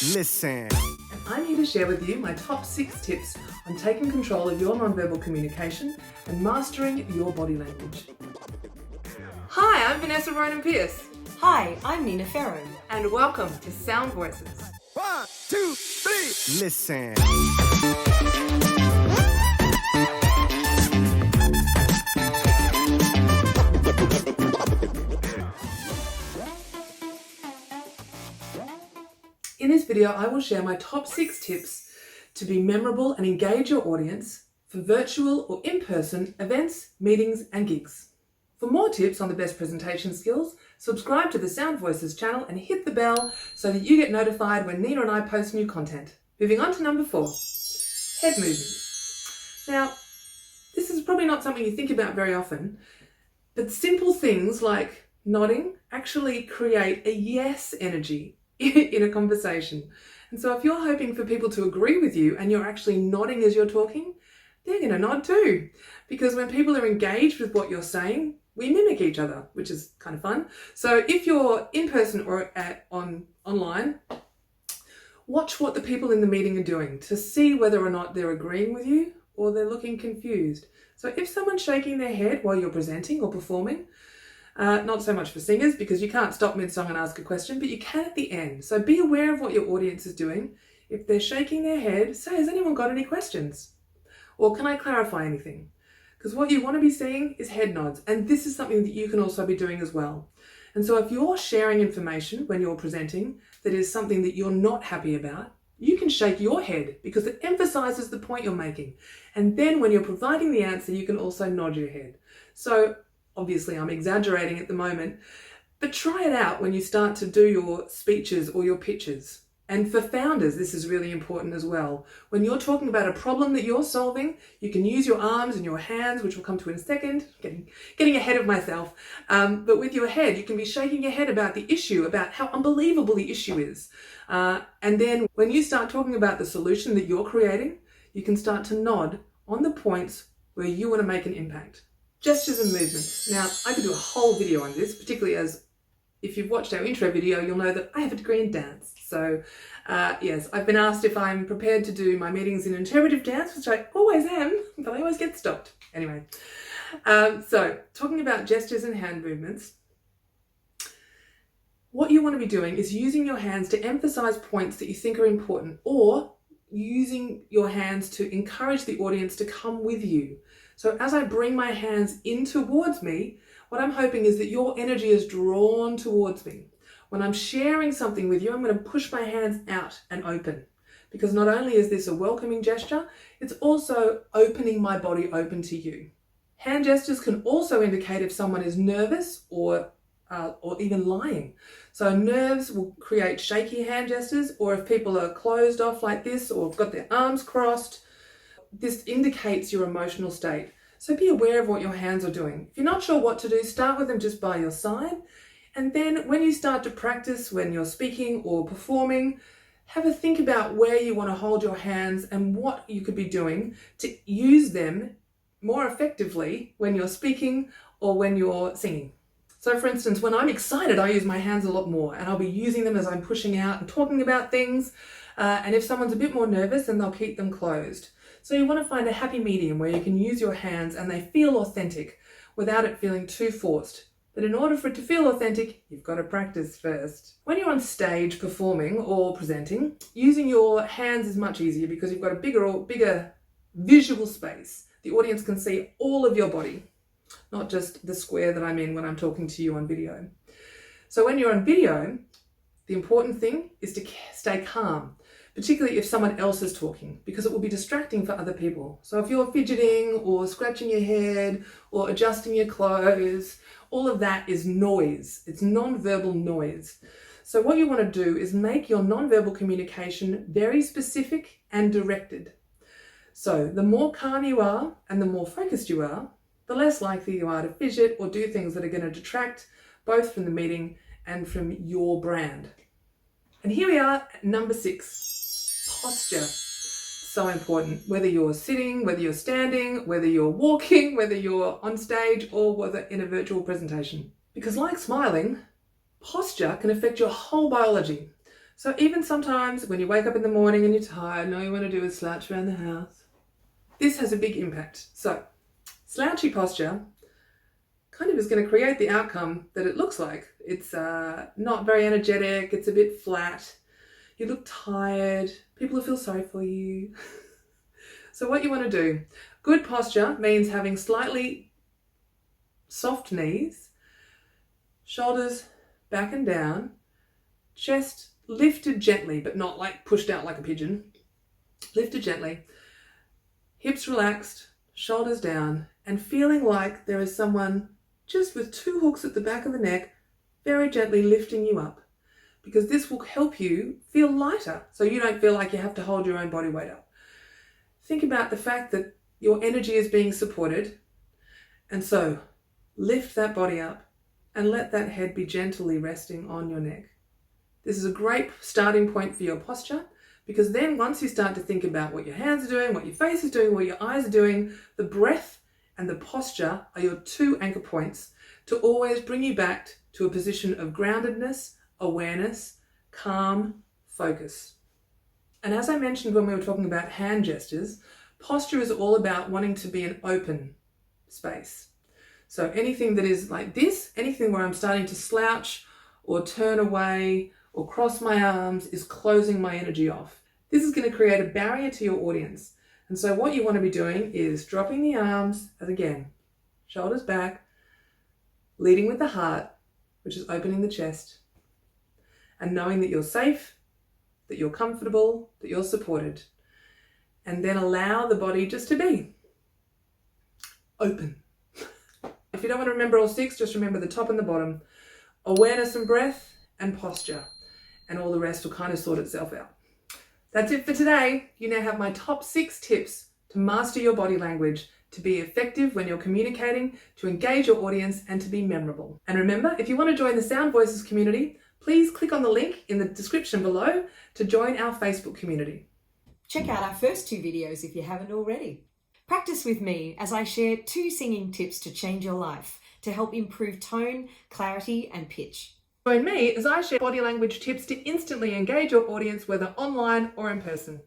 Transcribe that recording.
Listen. And I'm here to share with you my top 6 tips on taking control of your nonverbal communication and mastering your body language. Hi, I'm Vanessa Ronan-Pearce. Hi, I'm Nina Farrow. And welcome to Sound Voices. 1, 2, 3. Listen. In this video, I will share my top 6 tips to be memorable and engage your audience for virtual or in-person events, meetings, and gigs. For more tips on the best presentation skills, subscribe to the Sound Voices channel and hit the bell so that you get notified when Nina and I post new content. Moving on to number 4, head movements. Now, this is probably not something you think about very often, but simple things like nodding actually create a yes energy in a conversation. And so if you're hoping for people to agree with you and you're actually nodding as you're talking, they're going to nod too. Because when people are engaged with what you're saying, we mimic each other, which is kind of fun. So if you're in person or online, watch what the people in the meeting are doing to see whether or not they're agreeing with you or they're looking confused. So if someone's shaking their head while you're presenting or performing, not so much for singers because you can't stop mid-song and ask a question, but you can at the end. So be aware of what your audience is doing. If they're shaking their head, say, has anyone got any questions? Or can I clarify anything? Because what you want to be seeing is head nods. And this is something that you can also be doing as well. And so if you're sharing information when you're presenting that is something that you're not happy about, you can shake your head because it emphasizes the point you're making. And then when you're providing the answer, you can also nod your head. So obviously, I'm exaggerating at the moment, but try it out when you start to do your speeches or your pitches. And for founders, this is really important as well. When you're talking about a problem that you're solving, you can use your arms and your hands, which we'll come to in a second, getting ahead of myself. But with your head, you can be shaking your head about the issue, about how unbelievable the issue is. And then when you start talking about the solution that you're creating, you can start to nod on the points where you want to make an impact. Gestures and movements. Now, I could do a whole video on this, particularly as if you've watched our intro video, you'll know that I have a degree in dance. So yes, I've been asked if I'm prepared to do my meetings in interpretive dance, which I always am, but I always get stopped. Anyway, so talking about gestures and hand movements, what you want to be doing is using your hands to emphasize points that you think are important, or using your hands to encourage the audience to come with you. So as I bring my hands in towards me, what I'm hoping is that your energy is drawn towards me. When I'm sharing something with you, I'm going to push my hands out and open. Because not only is this a welcoming gesture, it's also opening my body open to you. Hand gestures can also indicate if someone is nervous or even lying. So nerves will create shaky hand gestures, or if people are closed off like this or got their arms crossed, this indicates your emotional state. So be aware of what your hands are doing. If you're not sure what to do, start with them just by your side. And then when you start to practice, when you're speaking or performing, have a think about where you want to hold your hands and what you could be doing to use them more effectively when you're speaking or when you're singing. So for instance, when I'm excited, I use my hands a lot more, and I'll be using them as I'm pushing out and talking about things. And if someone's a bit more nervous, then they'll keep them closed. So you want to find a happy medium where you can use your hands and they feel authentic without it feeling too forced. But in order for it to feel authentic, you've got to practice first. When you're on stage performing or presenting, using your hands is much easier because you've got a bigger visual space. The audience can see all of your body, not just the square that I'm in when I'm talking to you on video. So when you're on video, the important thing is to stay calm, particularly if someone else is talking, because it will be distracting for other people. So if you're fidgeting or scratching your head or adjusting your clothes, all of that is noise. It's non-verbal noise. So what you want to do is make your non-verbal communication very specific and directed. So the more calm you are and the more focused you are, the less likely you are to fidget or do things that are going to detract both from the meeting and from your brand. And here we are at number 6, posture. So important, whether you're sitting, whether you're standing, whether you're walking, whether you're on stage, or whether in a virtual presentation. Because like smiling, posture can affect your whole biology. So even sometimes when you wake up in the morning and you're tired and all you want to do is slouch around the house, this has a big impact. So slouchy posture kind of is going to create the outcome that it looks like. It's not very energetic, it's a bit flat, you look tired, people will feel sorry for you. So what you want to do, good posture means having slightly soft knees, shoulders back and down, chest lifted gently, but not like pushed out like a pigeon. Lifted gently, hips relaxed, shoulders down, and feeling like there is someone just with two hooks at the back of the neck, very gently lifting you up. Because this will help you feel lighter, so you don't feel like you have to hold your own body weight up. Think about the fact that your energy is being supported, and so lift that body up and let that head be gently resting on your neck. This is a great starting point for your posture, because then once you start to think about what your hands are doing, what your face is doing, what your eyes are doing, the breath and the posture are your two anchor points to always bring you back to a position of groundedness, awareness, calm, focus. And as I mentioned when we were talking about hand gestures, posture is all about wanting to be an open space. So anything that is like this, anything where I'm starting to slouch or turn away or cross my arms is closing my energy off. This is going to create a barrier to your audience. And so what you want to be doing is dropping the arms, and again, shoulders back, leading with the heart, which is opening the chest, and knowing that you're safe, that you're comfortable, that you're supported. And then allow the body just to be open. If you don't want to remember all six, just remember the top and the bottom. Awareness and breath and posture. And all the rest will kind of sort itself out. That's it for today. You now have my top 6 tips to master your body language, to be effective when you're communicating, to engage your audience, and to be memorable. And remember, if you want to join the Sound Voices community, please click on the link in the description below to join our Facebook community. Check out our first 2 videos if you haven't already. Practice with me as I share 2 singing tips to change your life, to help improve tone, clarity, and pitch. Join me as I share body language tips to instantly engage your audience, whether online or in person.